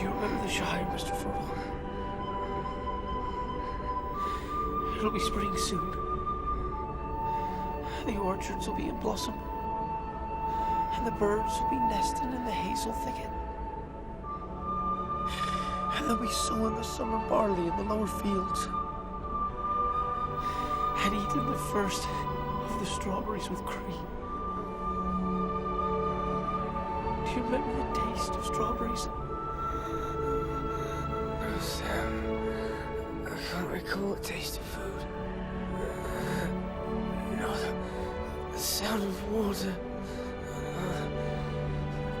you remember the Shire, Mr. Ferrell? It'll be spring soon. The orchards will be in blossom, and the birds will be nesting in the hazel thicket. And they'll be sowing the summer barley in the lower fields, and eating the first of the strawberries with cream. Do you remember the taste of strawberries? No, Sam. I can't recall the taste of food. Not the sound of water.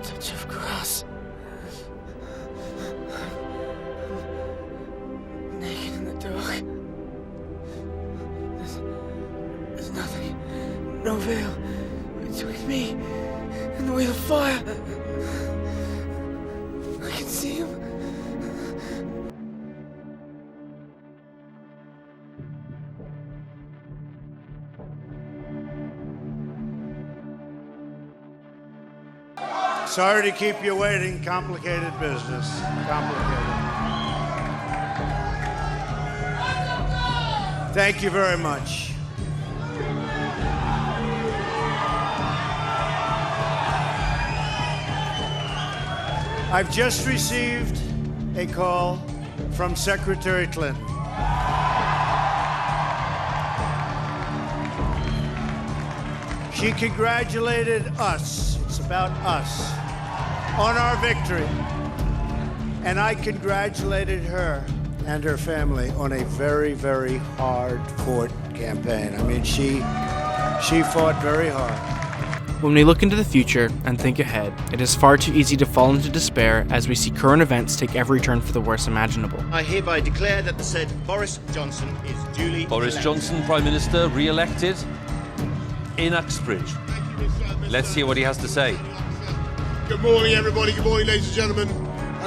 The touch of grass. I'm naked in the dark. There's nothing. No veil between me and the wheel of fire. I can see him. Sorry to keep you waiting. Complicated business. Complicated. Thank you very much. I've just received a call from Secretary Clinton. She congratulated us, it's about us, on our victory. And I congratulated her and her family on a very, very hard-fought campaign. I mean, she fought very hard. When we look into the future and think ahead, it is far too easy to fall into despair as we see current events take every turn for the worse imaginable. I hereby declare that the said Boris Johnson is duly Boris elected. Johnson, Prime Minister, re-elected in Uxbridge. Let's hear what he has to say. Good morning, everybody. Good morning, ladies and gentlemen.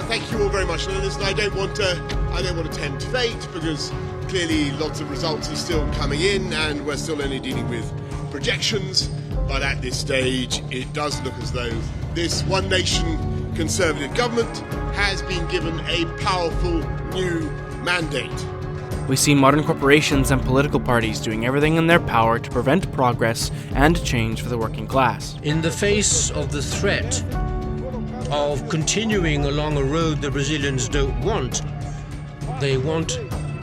Thank you all very much. Now, listen, I don't want to tempt fate, because clearly lots of results are still coming in, and we're still only dealing with projections. But at this stage, it does look as though this one nation Conservative government has been given a powerful new mandate. We see modern corporations and political parties doing everything in their power to prevent progress and change for the working class. In the face of the threat of continuing along a road the Brazilians don't want, they want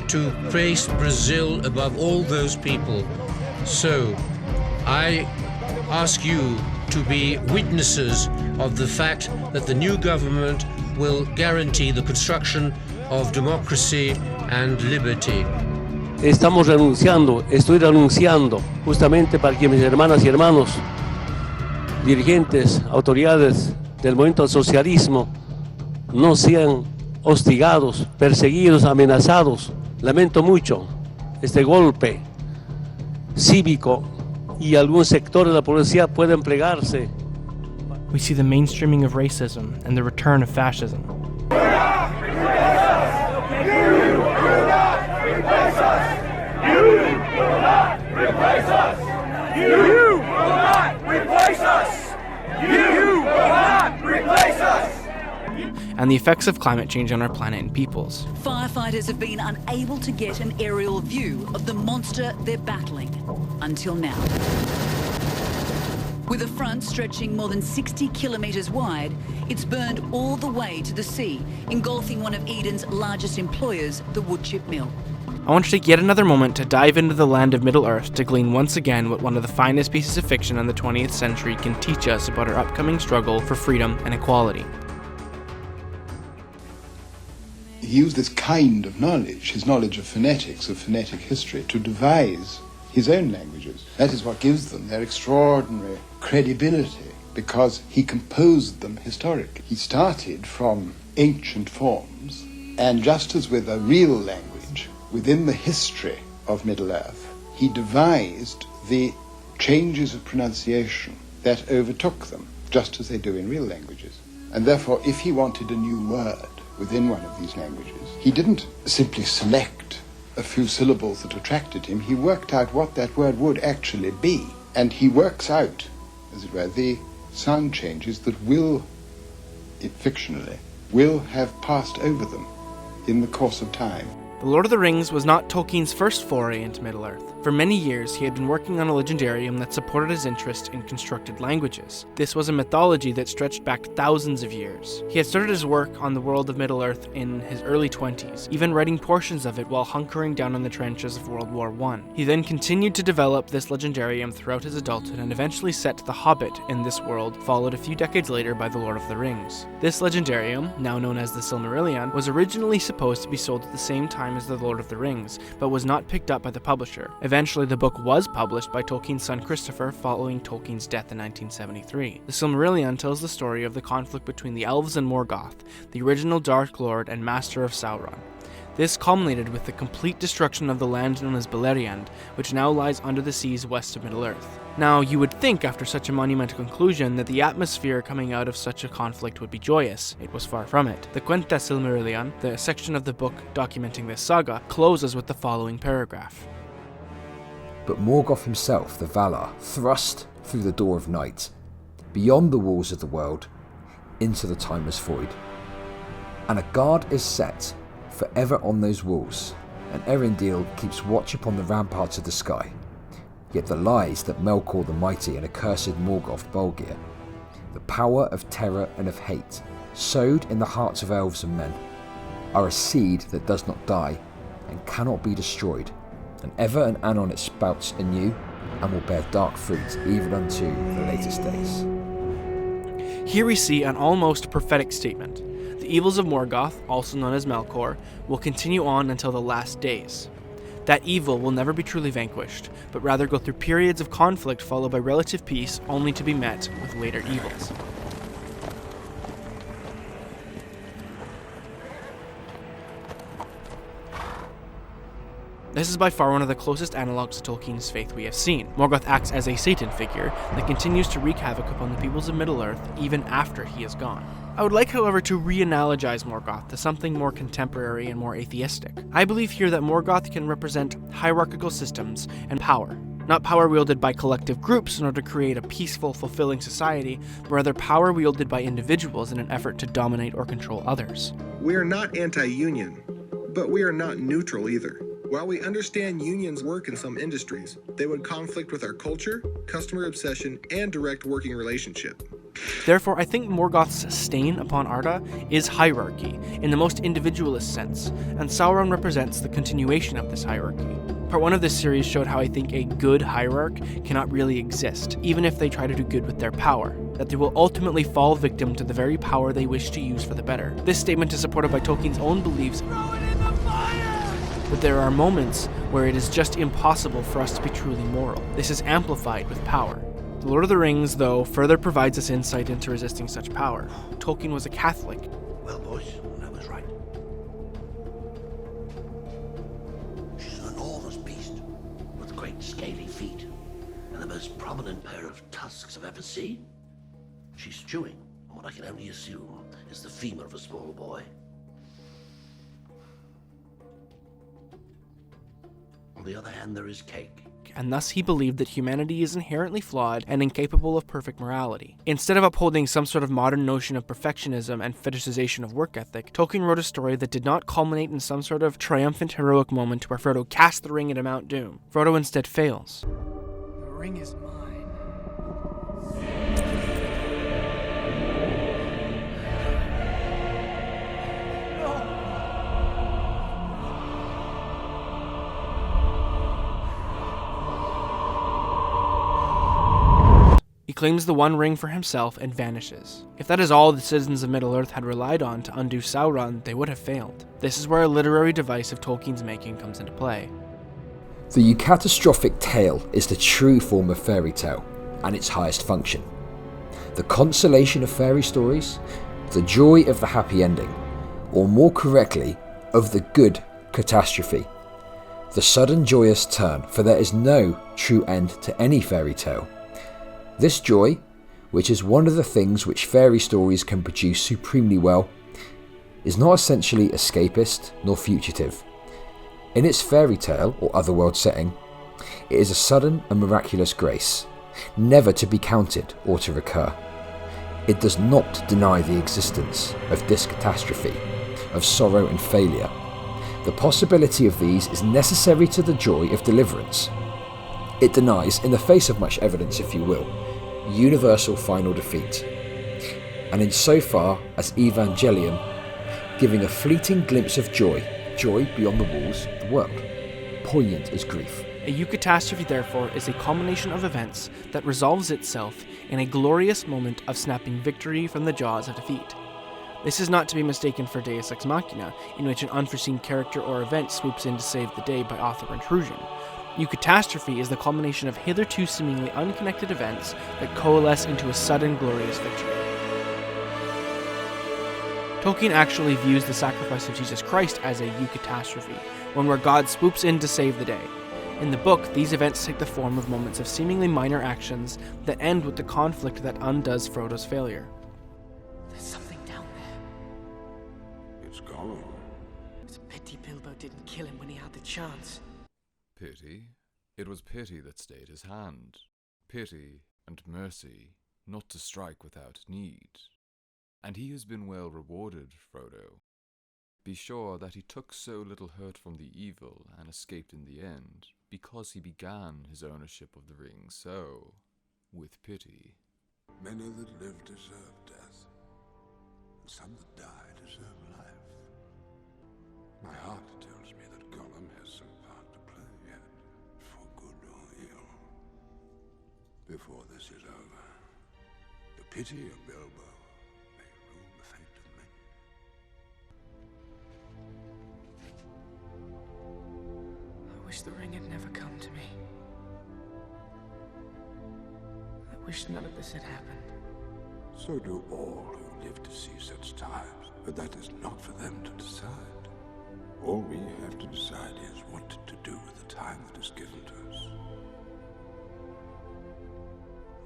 to place Brazil above all those people. So I ask you to be witnesses of the fact that the new government will guarantee the construction of democracy and liberty. Estoy renunciando justamente para que mis hermanas y hermanos, dirigentes, autoridades del movimiento del socialismo, no sean hostigados, perseguidos, amenazados. Lamento mucho este golpe cívico y algún sector de la población pueden plegarse. We see the mainstreaming of racism and the return of fascism. And the effects of climate change on our planet and peoples. Firefighters have been unable to get an aerial view of the monster they're battling until now. With a front stretching more than 60 kilometres wide, it's burned all the way to the sea, engulfing one of Eden's largest employers, the woodchip mill. I want to take yet another moment to dive into the land of Middle-earth to glean once again what one of the finest pieces of fiction in the 20th century can teach us about our upcoming struggle for freedom and equality. He used this kind of knowledge, his knowledge of phonetics, of phonetic history, to devise his own languages. That is what gives them their extraordinary credibility, because he composed them historically. He started from ancient forms, and just as with a real language, within the history of Middle-earth, he devised the changes of pronunciation that overtook them, just as they do in real languages. And therefore, if he wanted a new word within one of these languages, he didn't simply select a few syllables that attracted him. He worked out what that word would actually be. And he works out, as it were, the sound changes that will, fictionally, will have passed over them in the course of time. The Lord of the Rings was not Tolkien's first foray into Middle-earth. For many years, he had been working on a legendarium that supported his interest in constructed languages. This was a mythology that stretched back thousands of years. He had started his work on the world of Middle-earth in his early 20s, even writing portions of it while hunkering down in the trenches of World War I. He then continued to develop this legendarium throughout his adulthood and eventually set The Hobbit in this world, followed a few decades later by The Lord of the Rings. This legendarium, now known as the Silmarillion, was originally supposed to be sold at the same time as The Lord of the Rings, but was not picked up by the publisher. Eventually, the book was published by Tolkien's son Christopher following Tolkien's death in 1973. The Silmarillion tells the story of the conflict between the elves and Morgoth, the original Dark Lord and master of Sauron. This culminated with the complete destruction of the land known as Beleriand, which now lies under the seas west of Middle-earth. Now, you would think after such a monumental conclusion that the atmosphere coming out of such a conflict would be joyous. It was far from it. The Quenta Silmarillion, the section of the book documenting this saga, closes with the following paragraph. But Morgoth himself, the Valar, thrust through the door of night, beyond the walls of the world, into the timeless void. And a guard is set forever on those walls, and Erendil keeps watch upon the ramparts of the sky. Yet the lies that Melkor the Mighty and accursed Morgoth Bulgir, the power of terror and of hate, sowed in the hearts of elves and men, are a seed that does not die and cannot be destroyed, and ever and anon it sprouts anew and will bear dark fruit even unto the latest days. Here we see an almost prophetic statement. The evils of Morgoth, also known as Melkor, will continue on until the last days. That evil will never be truly vanquished, but rather go through periods of conflict followed by relative peace, only to be met with later evils. This is by far one of the closest analogues to Tolkien's faith we have seen. Morgoth acts as a Satan figure that continues to wreak havoc upon the peoples of Middle-earth even after he is gone. I would like, however, to re-analogize Morgoth to something more contemporary and more atheistic. I believe here that Morgoth can represent hierarchical systems and power. Not power wielded by collective groups in order to create a peaceful, fulfilling society, but rather power wielded by individuals in an effort to dominate or control others. We are not anti-union, but we are not neutral either. While we understand unions work in some industries, they would conflict with our culture, customer obsession, and direct working relationship. Therefore, I think Morgoth's stain upon Arda is hierarchy, in the most individualist sense, and Sauron represents the continuation of this hierarchy. Part 1 of this series showed how I think a good hierarch cannot really exist, even if they try to do good with their power, that they will ultimately fall victim to the very power they wish to use for the better. This statement is supported by Tolkien's own beliefs that there are moments where it is just impossible for us to be truly moral. This is amplified with power. The Lord of the Rings, though, further provides us insight into resisting such power. Tolkien was a Catholic. Well, boys, I was right. She's an enormous beast with great scaly feet and the most prominent pair of tusks I've ever seen. She's chewing on what I can only assume is the femur of a small boy. On the other hand, there is cake. And thus he believed that humanity is inherently flawed and incapable of perfect morality. Instead of upholding some sort of modern notion of perfectionism and fetishization of work ethic, Tolkien wrote a story that did not culminate in some sort of triumphant heroic moment where Frodo casts the ring into Mount Doom. Frodo instead fails. The ring is mine. He claims the One Ring for himself and vanishes. If that is all the citizens of Middle-earth had relied on to undo Sauron, they would have failed. This is where a literary device of Tolkien's making comes into play. The eucatastrophic tale is the true form of fairy tale, and its highest function. The consolation of fairy stories, the joy of the happy ending, or more correctly, of the good catastrophe. The sudden joyous turn, for there is no true end to any fairy tale. This joy, which is one of the things which fairy stories can produce supremely well, is not essentially escapist nor fugitive. In its fairy tale or otherworld setting, it is a sudden and miraculous grace, never to be counted or to recur. It does not deny the existence of discatastrophe, of sorrow and failure. The possibility of these is necessary to the joy of deliverance. It denies, in the face of much evidence if you will, universal final defeat, and in so far as evangelium, giving a fleeting glimpse of joy beyond the walls of the world, poignant as grief. A eucatastrophe, therefore, is a culmination of events that resolves itself in a glorious moment of snapping victory from the jaws of defeat. This is not to be mistaken for Deus Ex Machina, in which an unforeseen character or event swoops in to save the day by author intrusion. Eucatastrophe is the culmination of hitherto seemingly unconnected events that coalesce into a sudden glorious victory. Tolkien actually views the sacrifice of Jesus Christ as a eucatastrophe, one where God swoops in to save the day. In the book, these events take the form of moments of seemingly minor actions that end with the conflict that undoes Frodo's failure. There's something down there. It's Gollum. It's a pity Bilbo didn't kill him when he had the chance. Pity? It was pity that stayed his hand. Pity and mercy, not to strike without need. And he has been well rewarded, Frodo. Be sure that he took so little hurt from the evil and escaped in the end, because he began his ownership of the ring so, with pity. Many that live deserve death, and some that die deserve life. My heart tells me that Gollum has some part to play yet, for good or ill. Before this is over, the pity of Bilbo may rule the fate of many. I wish the ring had never come to me. I wish none of this had happened. So do all who live to see such times, but that is not for them to decide. All we have to decide is what to do with the time that is given to us.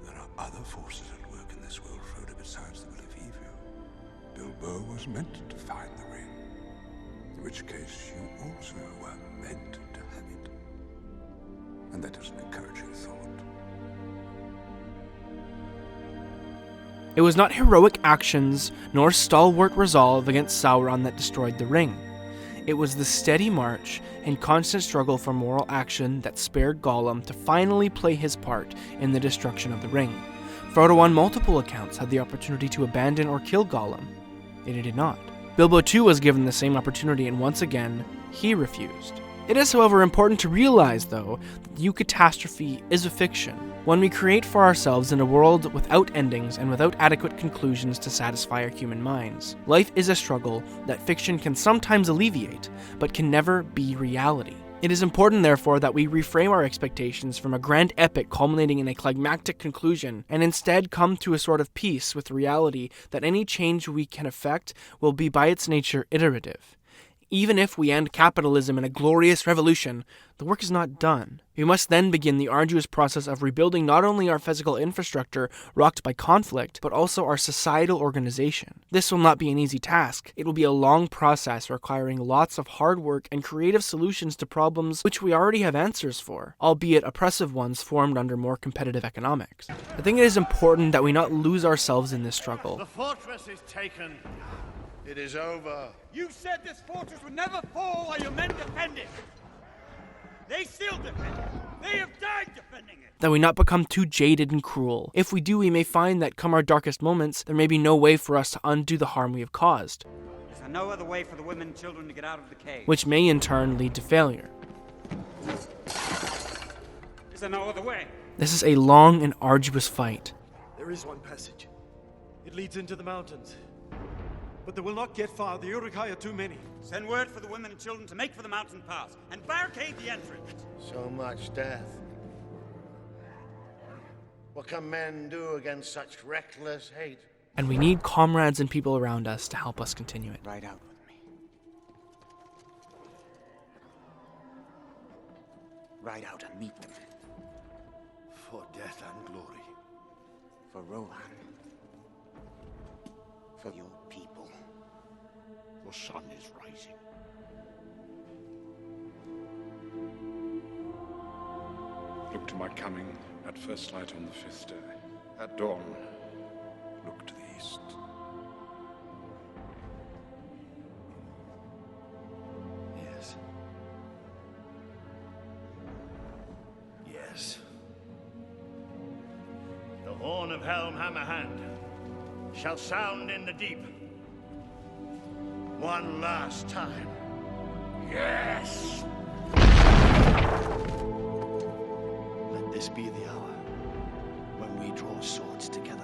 There are other forces at work in this world, Frodo, besides the will of evil. Bilbo was meant to find the ring, in which case you also were meant to have it. And that is an encouraging thought. It was not heroic actions nor stalwart resolve against Sauron that destroyed the ring. It was the steady march and constant struggle for moral action that spared Gollum to finally play his part in the destruction of the ring. Frodo on multiple accounts had the opportunity to abandon or kill Gollum, yet he did not. Bilbo too was given the same opportunity, and once again, he refused. It is, however, important to realize, though, that eucatastrophe is a fiction, one we create for ourselves in a world without endings and without adequate conclusions to satisfy our human minds. Life is a struggle that fiction can sometimes alleviate, but can never be reality. It is important, therefore, that we reframe our expectations from a grand epic culminating in a climactic conclusion, and instead come to a sort of peace with reality that any change we can effect will be by its nature iterative. Even if we end capitalism in a glorious revolution, the work is not done. We must then begin the arduous process of rebuilding not only our physical infrastructure rocked by conflict, but also our societal organization. This will not be an easy task. It will be a long process requiring lots of hard work and creative solutions to problems which we already have answers for, albeit oppressive ones formed under more competitive economics. I think it is important that we not lose ourselves in this struggle. The fortress is taken. It is over. You said this fortress would never fall while your men defend it. They still defend it. They have died defending it. That we not become too jaded and cruel. If we do, we may find that come our darkest moments, there may be no way for us to undo the harm we have caused. Is there no other way for the women and children to get out of the cave? Which may in turn lead to failure. Is there no other way? This is a long and arduous fight. There is one passage. It leads into the mountains. But they will not get far. The Uruk-hai are too many. Send word for the women and children to make for the mountain pass and barricade the entrance. So much death. What can men do against such reckless hate? And we need comrades and people around us to help us continue it. Ride out with me. Ride out and meet them. For death and glory. For Rohan. For your people. The sun is rising. Look to my coming at first light on the 5th day. At dawn, look to the Yes. The horn of Helm Hammerhand shall sound in the deep. One last time. Yes! Let this be the hour when we draw swords together.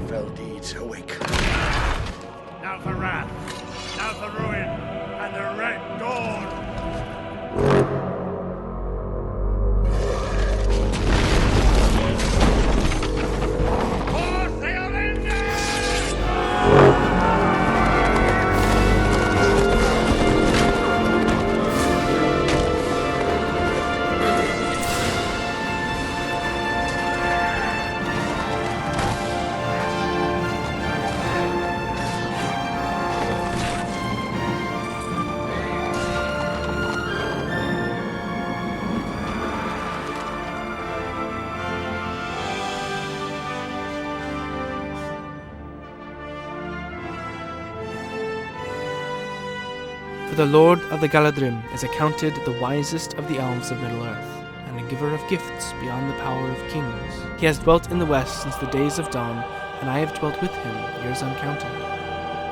Fell deeds awake. Now for wrath, now for ruin, and the Red Dawn! For the Lord of the Galadrim is accounted the wisest of the elves of Middle-earth, and a giver of gifts beyond the power of kings. He has dwelt in the west since the days of dawn, and I have dwelt with him years uncounted.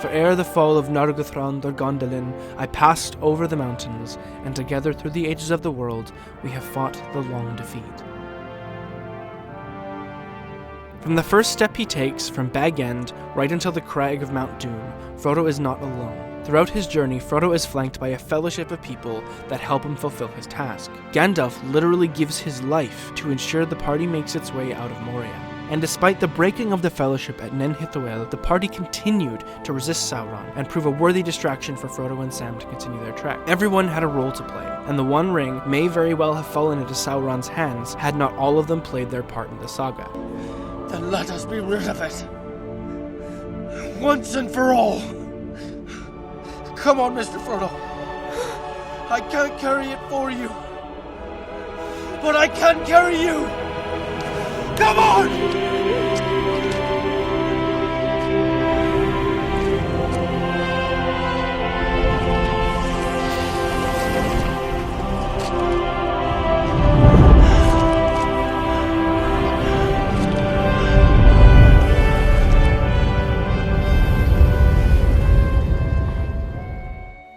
For ere the fall of Nargothrond or Gondolin, I passed over the mountains, and together through the ages of the world we have fought the long defeat. From the first step he takes, from Bag End right until the crag of Mount Doom, Frodo is not alone. Throughout his journey, Frodo is flanked by a fellowship of people that help him fulfill his task. Gandalf literally gives his life to ensure the party makes its way out of Moria. And despite the breaking of the fellowship at Nen Hithoel, the party continued to resist Sauron and prove a worthy distraction for Frodo and Sam to continue their trek. Everyone had a role to play, and the One Ring may very well have fallen into Sauron's hands had not all of them played their part in the saga. Then let us be rid of it. Once and for all. Come on, Mr. Frodo. I can't carry it for you. But I can carry you. Come on!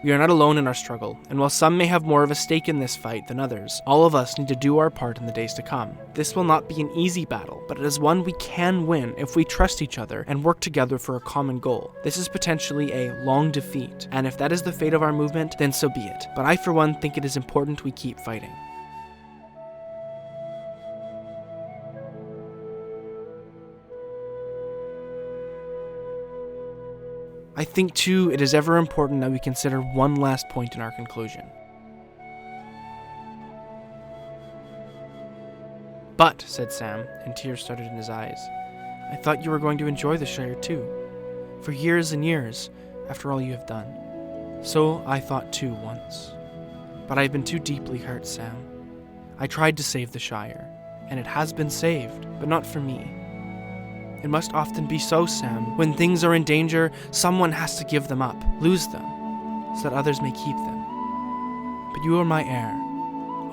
We are not alone in our struggle, and while some may have more of a stake in this fight than others, all of us need to do our part in the days to come. This will not be an easy battle, but it is one we can win if we trust each other and work together for a common goal. This is potentially a long defeat, and if that is the fate of our movement, then so be it. But I for one think it is important we keep fighting. I think, too, it is ever important that we consider one last point in our conclusion. But, said Sam, and tears started in his eyes, I thought you were going to enjoy the Shire too. For years and years, after all you have done. So I thought too once. But I've been too deeply hurt, Sam. I tried to save the Shire, and it has been saved, but not for me. It must often be so, Sam. When things are in danger, someone has to give them up, lose them, so that others may keep them. But you are my heir.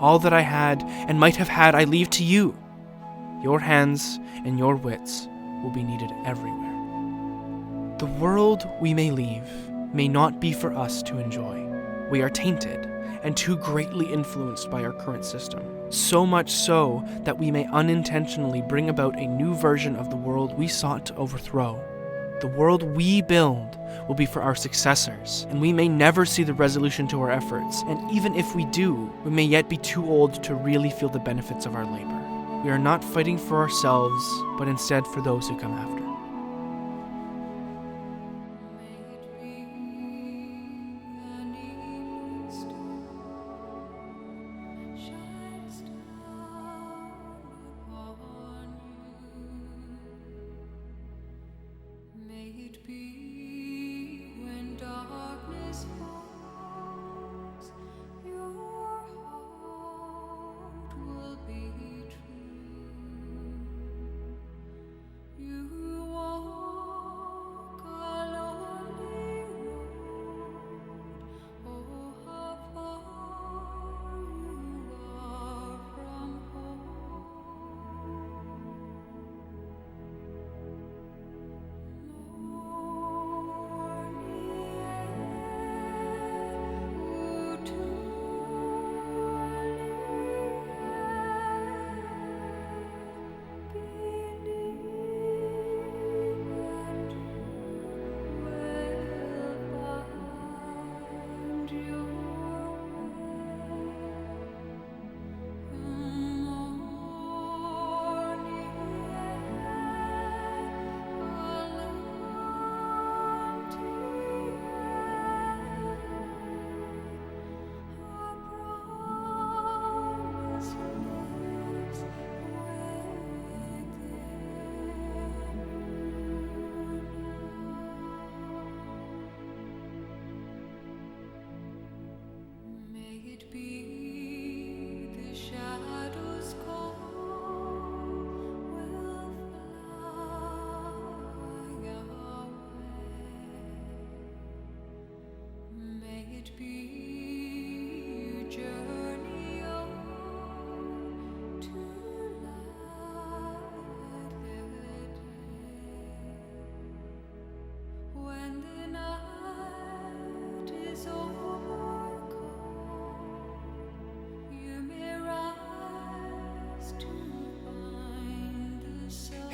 All that I had and might have had I leave to you. Your hands and your wits will be needed everywhere. The world we may leave may not be for us to enjoy. We are tainted and too greatly influenced by our current system. So much so that we may unintentionally bring about a new version of the world we sought to overthrow. The world we build will be for our successors, and we may never see the resolution to our efforts, and even if we do, we may yet be too old to really feel the benefits of our labor. We are not fighting for ourselves, but instead for those who come after. You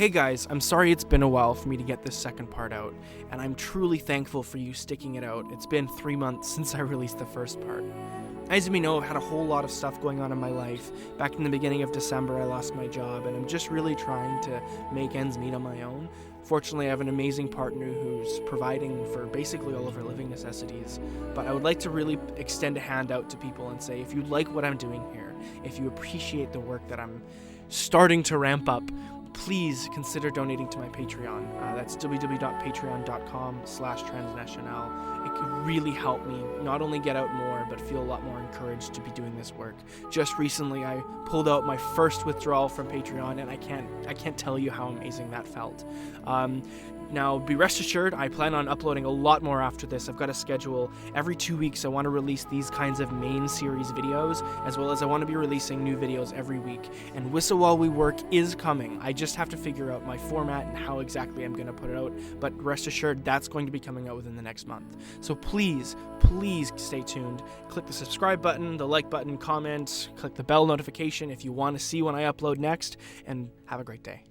Hey guys, I'm sorry it's been a while for me to get this second part out, and I'm truly thankful for you sticking it out. It's been 3 months since I released the first part. As you may know, I've had a whole lot of stuff going on in my life. Back in the beginning of December, I lost my job, and I'm just really trying to make ends meet on my own. Fortunately, I have an amazing partner who's providing for basically all of our living necessities. But I would like to really extend a hand out to people and say, if you like what I'm doing here, if you appreciate the work that I'm starting to ramp up, please consider donating to my Patreon. That's www.patreon.com/transnational. It could really help me not only get out more, but feel a lot more encouraged to be doing this work. Just recently, I pulled out my first withdrawal from Patreon, and I can't tell you how amazing that felt. Now, be rest assured, I plan on uploading a lot more after this. I've got a schedule. Every 2 weeks, I want to release these kinds of main series videos, as well as I want to be releasing new videos every week. And Whistle While We Work is coming. I just have to figure out my format and how exactly I'm going to put it out. But rest assured, that's going to be coming out within the next month. So please stay tuned. Click the subscribe button, the like button, comment, click the bell notification if you want to see when I upload next, and have a great day.